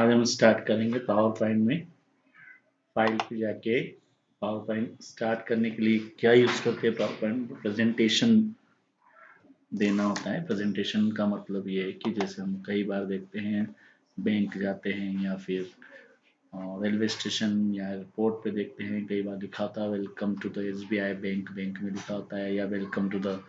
आज हम स्टार्ट करेंगे पावर पॉइंट में। फाइल पे जाके पावर पॉइंट स्टार्ट करने के लिए क्या यूज़ करते हैं, पावर पॉइंट प्रेजेंटेशन देना होता है। प्रेजेंटेशन का मतलब ये है कि जैसे हम कई बार देखते हैं, बैंक जाते हैं या फिर रेलवे स्टेशन या एयरपोर्ट पे देखते हैं, कई बार लिखा होता है welcome to the SBI bank, bank में लिखा होता है, या welcome to the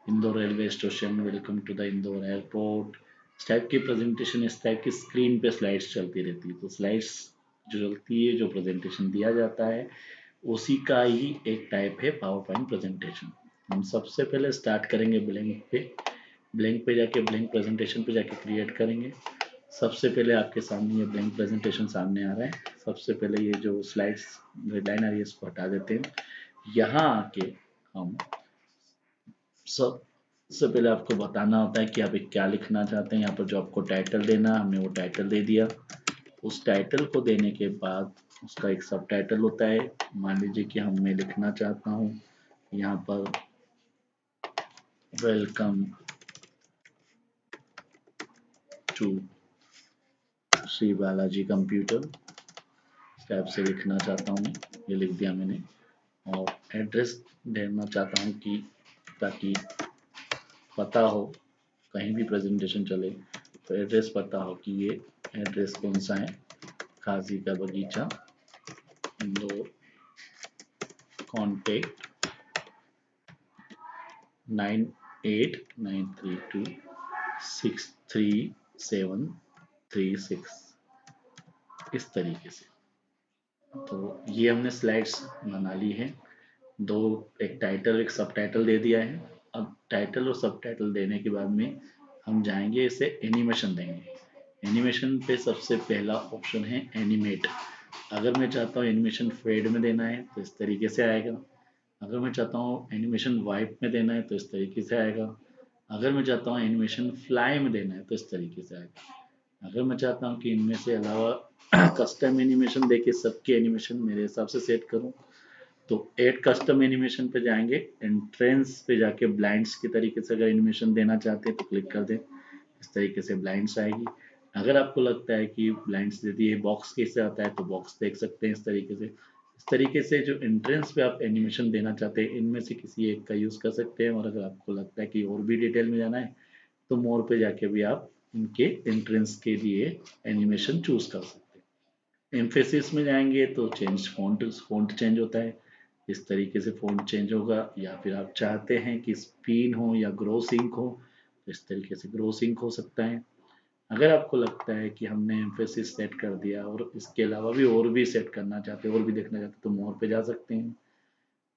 Indore railway station, welcome to the Indore airport. इस टाइप की प्रेजेंटेशन, इस टाइप की स्क्रीन पे स्लाइड्स चलती रहती है। तो स्लाइड्स जो चलती है, जो प्रेजेंटेशन दिया जाता है, उसी का ही एक टाइप है पावर पॉइंट प्रेजेंटेशन। हम सबसे पहले स्टार्ट करेंगे ब्लैंक पे जाके ब्लैंक प्रेजेंटेशन पे जाके क्रिएट करेंगे। सबसे पहले आपके सामने ये ब्लैंक प्रेजेंटेशन सामने आ रहा है। सबसे पहले ये जो स्लाइड्स रेड लाइन आ रही है इसको हटा देते हैं। यहाँ आके हम सबसे पहले आपको बताना होता है कि आप क्या लिखना चाहते हैं। यहाँ पर जो आपको टाइटल देना, हमने वो टाइटल दे दिया। उस टाइटल को देने के बाद उसका एक सब टाइटल होता है। मान लीजिए कि मैं लिखना चाहता हूँ यहाँ पर welcome to Shri Balaji computer, इस टाइप से लिखना चाहता हूँ मैं। ये लिख दिया मैंने। और एड्रेस देना चाहता हूँ कि ताकि पता हो, कहीं भी प्रेजेंटेशन चले तो एड्रेस पता हो कि ये एड्रेस कौन सा है। काजी का बगीचा, इंदौर, कॉन्टेक्ट 9893263736, इस तरीके से। तो ये हमने स्लाइड्स बना ली है। दो, एक टाइटल एक सब टाइटल दे दिया है। अब टाइटल और सब टाइटल देने के बाद में हम जाएंगे, इसे एनिमेशन देंगे। एनिमेशन पे सबसे पहला ऑप्शन है एनिमेट। अगर मैं चाहता हूँ एनिमेशन फेड में देना है तो इस तरीके से आएगा। अगर मैं चाहता हूँ एनिमेशन वाइप में देना है तो इस तरीके से आएगा। अगर मैं चाहता हूँ एनिमेशन फ्लाई में देना है तो इस तरीके से आएगा। अगर मैं चाहता हूँ कि इनमें से अलावा कस्टम एनिमेशन देके सबके एनिमेशन मेरे हिसाब से सेट करूँ, तो ऐड कस्टम एनिमेशन पे जाएंगे। एंट्रेंस पे जाके ब्लाइंड्स की तरीके से अगर एनिमेशन देना चाहते हैं तो क्लिक कर दें। इस तरीके से ब्लाइंड्स आएगी। अगर आपको लगता है कि ब्लाइंड्स दे दिए बॉक्स कैसे आता है तो बॉक्स देख सकते हैं। इस तरीके से जो एंट्रेंस पे आप एनिमेशन देना चाहते हैं, इनमें से किसी एक का यूज़ कर सकते हैं। और अगर आपको लगता है कि और भी डिटेल में जाना है तो मोर पे जाके भी आप इनके एंट्रेंस के लिए एनिमेशन चूज कर सकते हैं। एम्फेसिस में जाएंगे तो चेंज फ़ॉन्ट चेंज होता है। इस तरीके से फ़ॉन्ट चेंज होगा। या फिर आप चाहते हैं कि स्पिन हो या ग्रोस इंक हो तो इस तरीके से ग्रोस इंक हो सकता है। अगर आपको लगता है कि हमने एम्फेसिस सेट कर दिया और इसके अलावा भी और भी सेट करना चाहते हैं, और भी देखना चाहते हैं, तो मोर पे जा सकते हैं।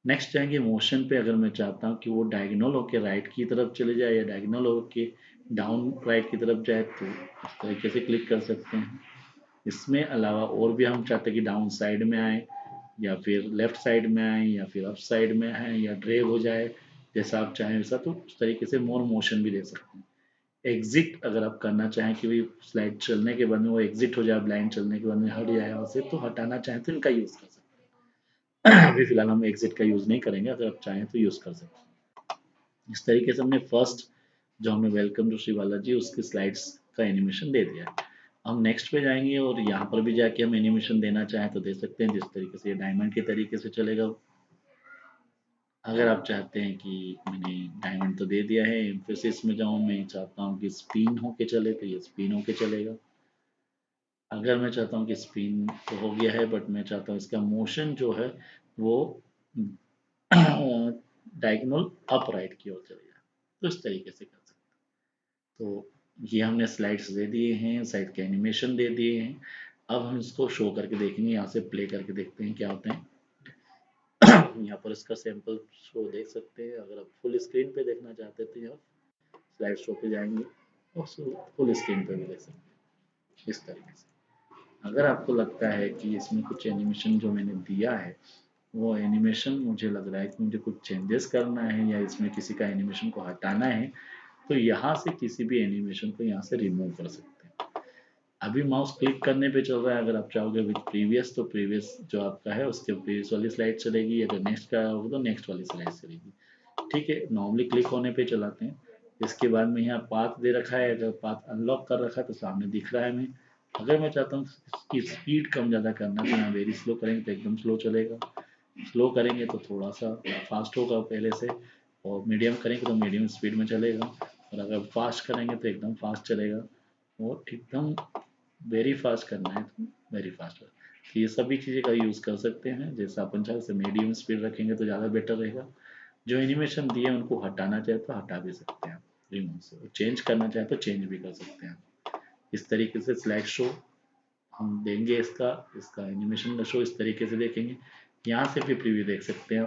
नेक्स्ट जाएंगे मोशन पे। अगर मैं चाहता हूँ कि वो डायगोनल होके राइट की तरफ चले जाए या डायगोनल होके डाउन राइट की तरफ जाए तो इस तरीके से क्लिक कर सकते हैं। इसमें अलावा और भी हम चाहते हैं कि डाउन साइड में आए या फिर लेफ्ट साइड में आए या फिर अप साइड में आए या ड्रैग हो जाए, जैसा आप चाहें वैसा, तो उस तरीके से मोर मोशन भी दे सकते हैं। एग्जिट अगर आप करना चाहें कि भाई स्लाइड चलने के बाद में वो एग्जिट हो जाए, ब्लाइंड चलने के बाद में हट जाए वहाँ से, तो हटाना चाहें तो इनका यूज़ कर सकते हैं। अभी फिलहाल हम एग्जिट का यूज़ नहीं करेंगे, अगर आप चाहें तो यूज़ कर सकते हैं। इस तरीके से हमने फर्स्ट जो हमने वेलकम टू श्री बालाजी उसकी स्लाइड्स का एनिमेशन दे दिया है। हम नेक्स्ट पे जाएंगे और यहाँ पर भी जाके हम एनिमेशन देना चाहें तो दे सकते हैं। जिस तरीके से ये डायमंड के तरीके से चलेगा। अगर आप चाहते हैं कि मैंने डायमंड तो दे दिया है, एम्फेसिस में जाऊँ, मैं चाहता हूँ कि स्पिन होके चले तो ये स्पिन होके चलेगा। अगर मैं चाहता हूँ कि स्पिन तो हो गया है, बट मैं चाहता हूँ इसका मोशन जो है वो डायगोनल अप राइट की ओर चले जाए, तो इस तरीके से कर सकते हैं। तो ये हमने स्लाइड्स दे दिए हैं, साइड के एनिमेशन दे दिए हैं। अब हम इसको शो करके देखेंगे, यहाँ से प्ले करके देखते हैं क्या होता है। यहाँ पर इसका सैंपल शो देख सकते हैं। अगर आप फुल स्क्रीन पे देखना चाहते थे, आप स्लाइड शो पे जाएंगे और फुल स्क्रीन पे भी देख सकते हैं इस तरीके से। अगर आपको लगता है कि इसमें कुछ एनिमेशन जो मैंने दिया है वो एनिमेशन मुझे लग रहा है कि मुझे कुछ चेंजेस करना है या इसमें किसी का एनिमेशन को हटाना है, तो यहाँ से किसी भी एनिमेशन को यहाँ से रिमूव कर सकते हैं। अभी माउस क्लिक करने पे चल रहा है। अगर आप चाहोगे विद प्रीवियस तो प्रीवियस जो आपका है उसके प्रीवियस वाली स्लाइड चलेगी। अगर नेक्स्ट का होगा तो नेक्स्ट वाली स्लाइड चलेगी। ठीक है, नॉर्मली क्लिक होने पे चलाते हैं। इसके बाद में यहाँ पाथ दे रखा है। अगर पाथ अनलॉक कर रखा है तो सामने दिख रहा है हमें अगर मैं चाहता हूँ इसकी स्पीड कम ज़्यादा करना, तो यहाँ वेरी स्लो करेंगे तो एकदम स्लो चलेगा, स्लो करेंगे तो थोड़ा सा फास्ट होगा पहले से, और मीडियम करेंगे तो मीडियम स्पीड में चलेगा, और अगर फास्ट करेंगे तो एकदम फास्ट चलेगा, और एकदम वेरी फास्ट करना है तो वेरी फास्ट। तो ये सभी चीज़ें का यूज़ कर सकते हैं, जैसा अपन चाहे से मीडियम स्पीड रखेंगे तो ज़्यादा बेटर रहेगा। जो एनिमेशन दिए उनको हटाना चाहे तो हटा भी सकते हैं रिमूव से, चेंज करना चाहे तो चेंज भी कर सकते हैं। इस तरीके से स्लाइड शो हम देंगे, इसका इसका एनिमेशन का शो इस तरीके से देखेंगे। यहाँ से भी प्रीव्यू देख सकते हैं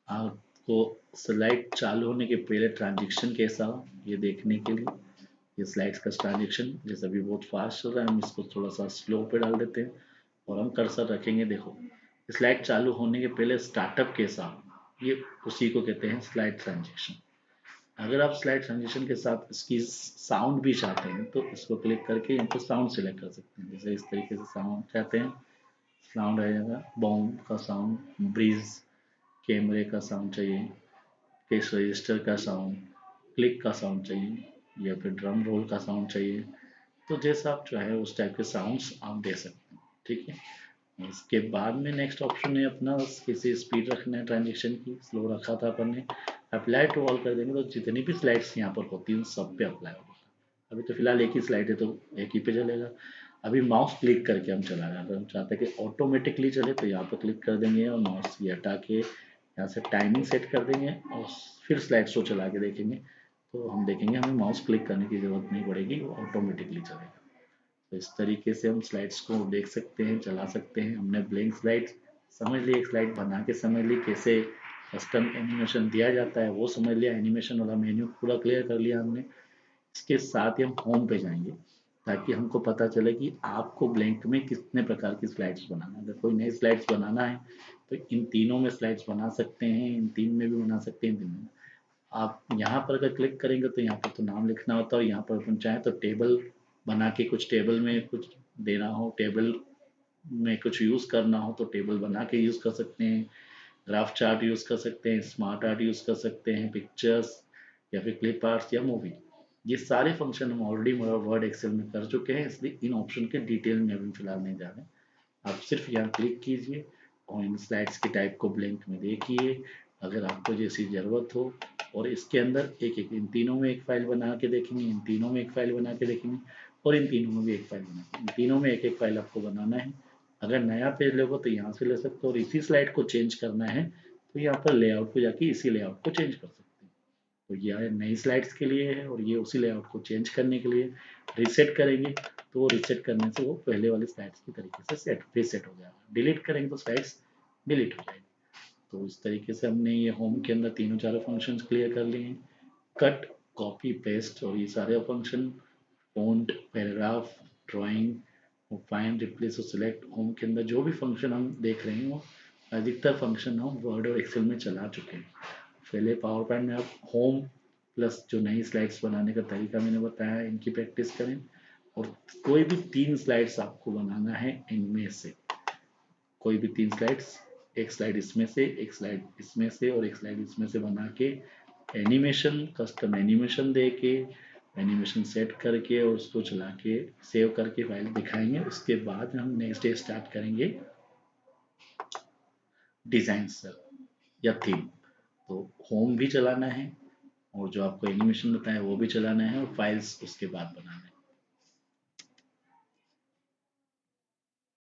आपको। स्लाइड चालू होने के पहले ट्रांजेक्शन कैसा हो ये देखने के लिए, ये स्लाइड्स का ट्रांजेक्शन जैसे अभी बहुत फास्ट चल रहा है, हम इसको थोड़ा सा स्लो पे डाल देते हैं और हम कर्सर रखेंगे। देखो स्लाइड चालू होने के पहले स्टार्टअप कैसा हो, ये उसी को कहते हैं स्लाइड ट्रांजेक्शन। अगर आप स्लाइड ट्रांजिशन के साथ इसकी साउंड भी चाहते हैं तो इसको क्लिक करके यहाँ पर साउंड सिलेक्ट कर सकते हैं। जैसे इस तरीके से साउंड चाहते हैं, साउंड आ जाएगा, बॉम का साउंड, ब्रीज कैमरे का साउंड चाहिए, केस रजिस्टर का साउंड, क्लिक का साउंड चाहिए, या फिर ड्रम रोल का साउंड चाहिए, तो जैसा आप चाहे उस टाइप के साउंड्स आप दे सकते हैं। ठीक है, इसके बाद में नेक्स्ट ऑप्शन है अपना किसी स्पीड रखना है ट्रांजेक्शन की, स्लो रखा था अपन ने, अप्लाई टू ऑल कर देंगे तो जितनी भी स्लाइड्स यहाँ पर होती हैं सब पे अप्लाई होगा। अभी तो फिलहाल एक ही स्लाइड है तो एक ही पे चलेगा। अभी माउस क्लिक करके हम चला रहे हैं, अगर हम चाहते हैं कि ऑटोमेटिकली चले तो यहाँ पर क्लिक कर देंगे और माउस ये हटा के यहाँ से टाइमिंग सेट कर देंगे और फिर स्लाइड शो चला के देखेंगे तो हम देखेंगे हमें माउस क्लिक करने की ज़रूरत नहीं पड़ेगी, वो ऑटोमेटिकली चलेगा। तो इस तरीके से हम स्लाइड्स को देख सकते हैं, चला सकते हैं। हमने ब्लैंक स्लाइड समझ ली, एक स्लाइड बना के समझ ली कैसे कस्टम एनिमेशन दिया जाता है, वो समझ लिया, एनिमेशन वाला मेन्यू पूरा क्लियर कर लिया हमने। इसके साथ ही हम होम पे जाएंगे ताकि हमको पता चले कि आपको ब्लैंक में कितने प्रकार की स्लाइड्स बनाना है। अगर कोई नई स्लाइड्स बनाना है तो इन तीनों में स्लाइड्स बना सकते हैं, इन तीन में भी बना सकते हैं, इन तीन में। आप यहाँ पर अगर क्लिक करेंगे तो यहाँ पर तो नाम लिखना होता है, यहाँ पर अपन चाहें तो टेबल बना के कुछ टेबल में कुछ देना हो, टेबल में कुछ यूज़ करना हो तो टेबल बना के यूज़ कर सकते हैं, ग्राफ चार्ट यूज़ कर सकते हैं, स्मार्ट आर्ट यूज़ कर सकते हैं, पिक्चर्स या फिर क्लिप आर्ट्स या मूवी। ये सारे फंक्शन हम ऑलरेडी वर्ड एक्सेल में कर चुके हैं, इसलिए इन ऑप्शन के डिटेल में अभी फिलहाल नहीं जा रहे। आप सिर्फ यहाँ क्लिक कीजिए और इन स्लाइड्स की टाइप को ब्लैंक में देखिए अगर आपको जैसी ज़रूरत हो, और इसके अंदर एक एक इन तीनों में एक फाइल बना के देखेंगे, इन तीनों में एक फाइल बना के देखेंगे, और इन तीनों में भी एक फाइल बना के, इन तीनों में एक एक फाइल आपको बनाना है। अगर नया पेज लोगे तो यहाँ से ले सकते हो, और इसी स्लाइड को चेंज करना है तो यहाँ पर लेआउट को जाके इसी लेआउट को चेंज कर सकते हैं। तो ये नई स्लाइड्स के लिए है और ये उसी लेआउट को चेंज करने के लिए। रीसेट करेंगे तो रीसेट करने से वो पहले वाली स्लाइड्स की तरीके से रीसेट हो जाएगा, डिलीट करेंगे तो स्लाइड्स डिलीट हो जाएगी। तो इस तरीके से हमने ये होम के अंदर तीनों चारों फंक्शंस क्लियर कर लिए हैं। कट, कॉपी, पेस्ट और ये सारे फंक्शन, फ़ॉन्ट, पैराग्राफ, ड्राइंग और फाइंड, रिप्लेस और सिलेक्ट, होम के अंदर जो भी फंक्शन हम देख रहे हैं वो अधिकतर फंक्शन हम वर्ड और एक्सेल में चला चुके हैं। पहले पावर पॉइंट में आप होम प्लस जो नई स्लाइड्स बनाने का तरीका मैंने बताया इनकी प्रैक्टिस करें, और कोई भी 3 स्लाइड्स आपको बनाना है इनमें से, कोई भी 3 स्लाइड्स, एक स्लाइड इसमें से, एक स्लाइड इसमें से और एक स्लाइड इसमें से बना के एनिमेशन, कस्टम एनिमेशन दे के, एनिमेशन सेट करके और उसको चला के सेव करके फाइल दिखाएंगे। उसके बाद हम नेक्स्ट डे स्टार्ट करेंगे डिज़ाइन से या थीम। तो होम भी चलाना है और जो आपको एनिमेशन बताया वो भी चलाना है और फाइल्स उसके बाद बनाना है।